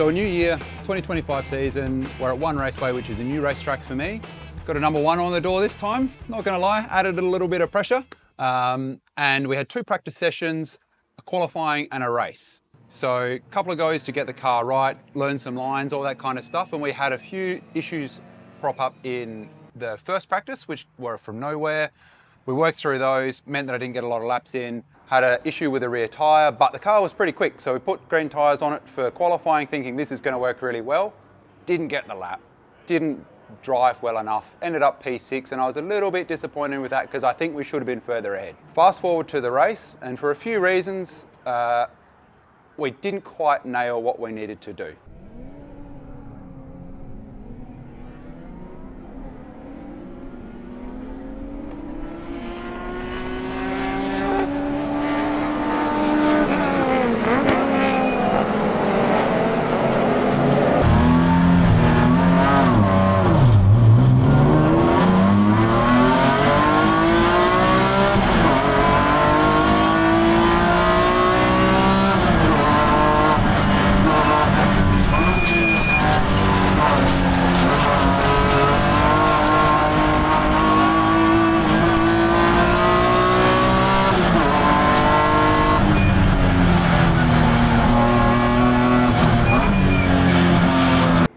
So a new year, 2025 season, we're at One Raceway, which is a new racetrack for me. Got a number one on the door this time, not gonna lie, added a little bit of pressure. And we had 2 practice sessions, a qualifying and a race. So a couple of goes to get the car right, learn some lines, all that kind of stuff. And we had a few issues prop up in the first practice, which were from nowhere. We worked through those, meant that I didn't get a lot of laps in. Had an issue with the rear tyre, but the car was pretty quick. So we put green tyres on it for qualifying, thinking this is gonna work really well. Didn't get the lap, didn't drive well enough, ended up P6, and I was a little bit disappointed with that because I think we should have been further ahead. Fast forward to the race, and for a few reasons, we didn't quite nail what we needed to do.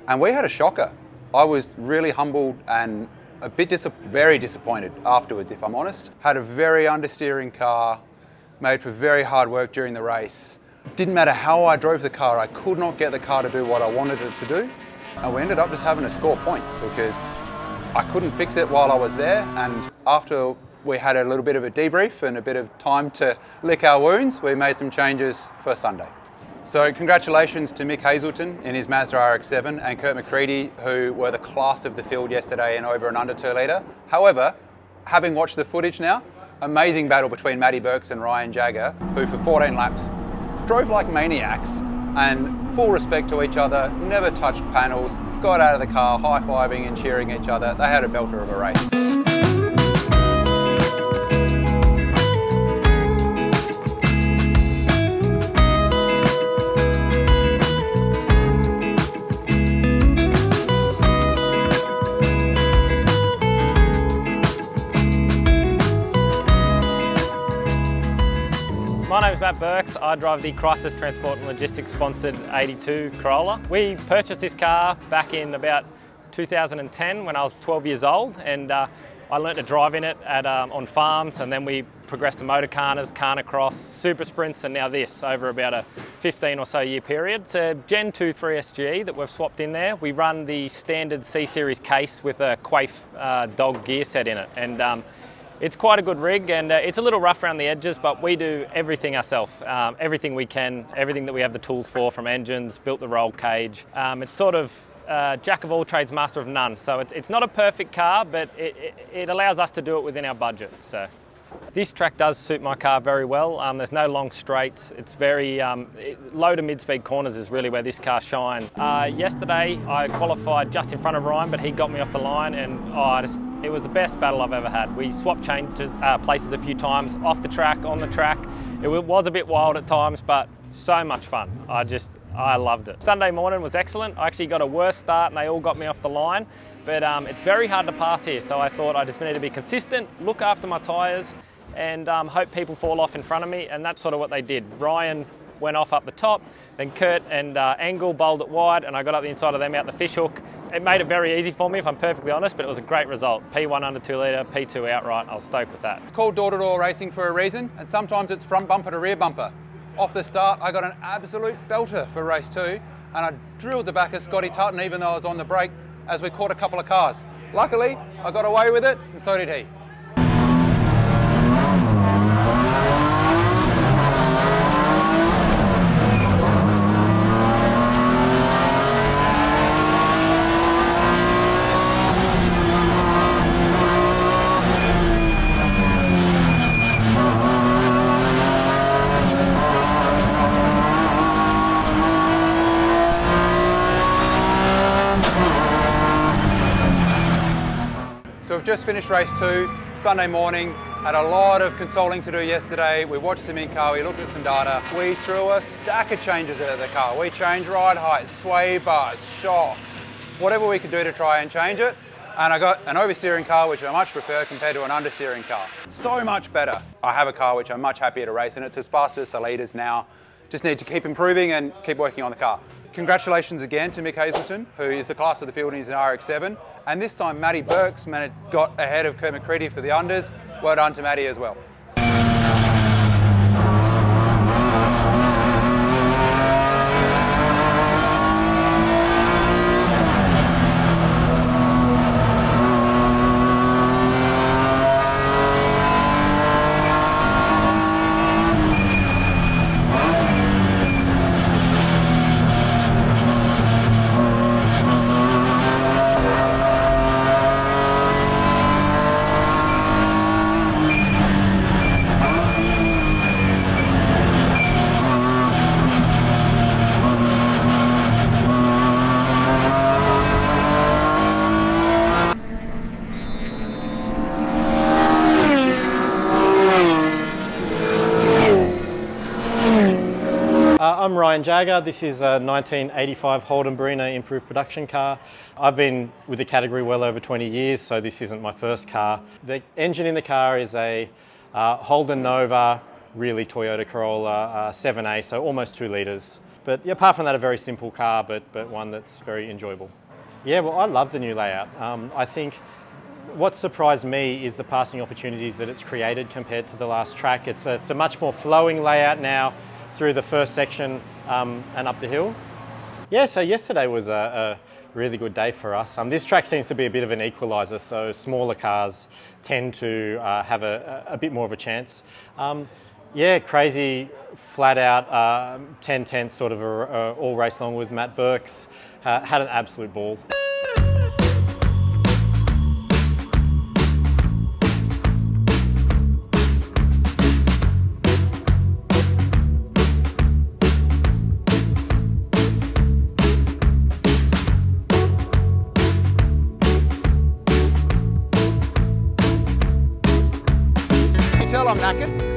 And we had a shocker. I was really humbled and a bit very disappointed afterwards, if I'm honest. Had a very understeering car, made for very hard work during the race. Didn't matter how I drove the car, I could not get the car to do what I wanted it to do. And we ended up just having to score points because I couldn't fix it while I was there. And after we had a little bit of a debrief and a bit of time to lick our wounds, we made some changes for Sunday. So congratulations to Mick Hazelton in his Mazda RX-7 and Kurt McCready, who were the class of the field yesterday in over and under 2 litre. However, having watched the footage now, amazing battle between Matty Birks and Ryan Jagger, who for 14 laps drove like maniacs, and full respect to each other, never touched panels, got out of the car high-fiving and cheering each other. They had a belter of a race. My name is Matt Birks. I drive the Crisis Transport and Logistics sponsored 82 Corolla. We purchased this car back in about 2010 when I was 12 years old, and I learnt to drive in it on farms, and then we progressed to motor carners, carnacross, super sprints, and now this over about a 15 or so year period. It's a Gen 2 3SG that we've swapped in there. We run the standard C-Series case with a Quaife dog gear set in it, and it's quite a good rig, and it's a little rough around the edges, but we do everything ourselves, everything we can, everything that we have the tools for, from engines, built the roll cage. It's sort of jack of all trades, master of none. So it's not a perfect car, but it allows us to do it within our budget. So this track does suit my car very well. There's no long straights. It's very low to mid-speed corners is really where this car shines. Yesterday I qualified just in front of Ryan, but he got me off the line, and it was the best battle I've ever had. We swapped places a few times, off the track, on the track. It was a bit wild at times, but so much fun. I loved it. Sunday morning was excellent. I actually got a worse start and they all got me off the line, but it's very hard to pass here. So I thought I just needed to be consistent, look after my tyres, and hope people fall off in front of me, and that's sort of what they did. Ryan went off up the top, then Kurt and Angle bowled it wide, and I got up the inside of them out the fishhook. It made it very easy for me, if I'm perfectly honest, but it was a great result. P1 under 2 litre, P2 outright. I was stoked with that. It's called door-to-door racing for a reason, and sometimes it's front bumper to rear bumper. Off the start, I got an absolute belter for race 2, and I drilled the back of Scotty Tutton even though I was on the brake as we caught a couple of cars. Luckily, I got away with it, and so did he. So we've just finished race 2, Sunday morning, Had a lot of consulting to do yesterday. We watched some in-car, we looked at some data. We threw a stack of changes at the car. We changed ride height, sway bars, shocks, whatever we could do to try and change it. And I got an oversteering car, which I much prefer compared to an understeering car. So much better. I have a car which I'm much happier to race, and it's as fast as the leaders now. Just need to keep improving and keep working on the car. Congratulations again to Mick Hazelton, who is the class of the field and he's an RX-7. And this time Matty Birks got ahead of Kurt McCready for the unders. Well done to Matty as well. I'm Ryan Jagger. This is a 1985 Holden Barina improved production car. I've been with the category well over 20 years, so this isn't my first car. The engine in the car is a Holden Nova, really Toyota Corolla 7A, so almost 2 litres. But yeah, apart from that, a very simple car, but one that's very enjoyable. Yeah, well, I love the new layout. I think what surprised me is the passing opportunities that it's created compared to the last track. It's a much more flowing layout now through the first section and up the hill. Yeah, so yesterday was a really good day for us. This track seems to be a bit of an equaliser, so smaller cars tend to have a bit more of a chance. Yeah, crazy, flat out, 10-10 sort of all race long with Matt Birks. Had an absolute ball. I'm knackered.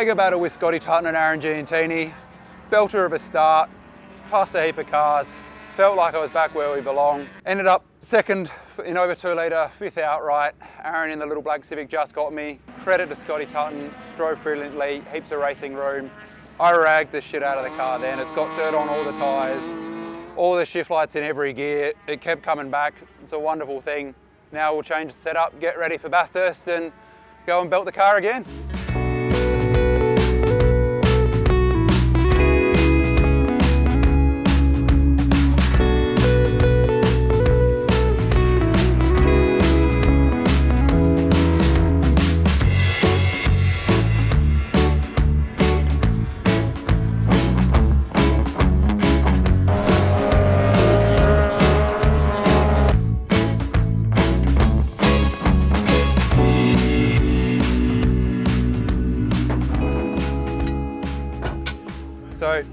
Mega battle with Scotty Tutton and Aaron Giantini. Belter of a start, passed a heap of cars, felt like I was back where we belong. Ended up second in over 2 litre, 5th outright. Aaron in the little black Civic just got me. Credit to Scotty Tutton, drove brilliantly, heaps of racing room. I ragged the shit out of the car then. It's got dirt on all the tyres, all the shift lights in every gear. It kept coming back. It's a wonderful thing. Now we'll change the setup, get ready for Bathurst and go and belt the car again. So,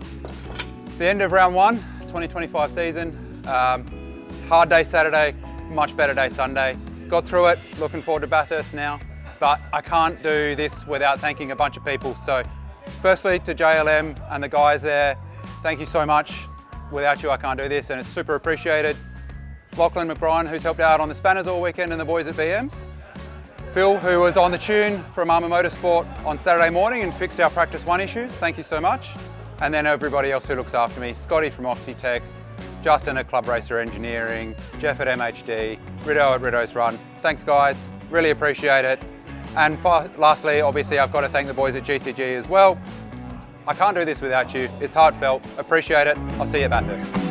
the end of round 1, 2025 season. Hard day Saturday, much better day Sunday. Got through it, looking forward to Bathurst now. But I can't do this without thanking a bunch of people. So firstly to JLM and the guys there, thank you so much. Without you I can't do this and it's super appreciated. Lachlan McBrien, who's helped out on the spanners all weekend, and the boys at BM's. Phil, who was on the tune from Armour Motorsport on Saturday morning and fixed our Practice 1 issues, thank you so much. And then everybody else who looks after me, Scotty from Oxytech, Justin at Club Racer Engineering, Jeff at MHD, Rido at Rido's Run. Thanks guys, really appreciate it. And lastly, obviously I've got to thank the boys at GCG as well. I can't do this without you. It's heartfelt, appreciate it. I'll see you at Bathurst.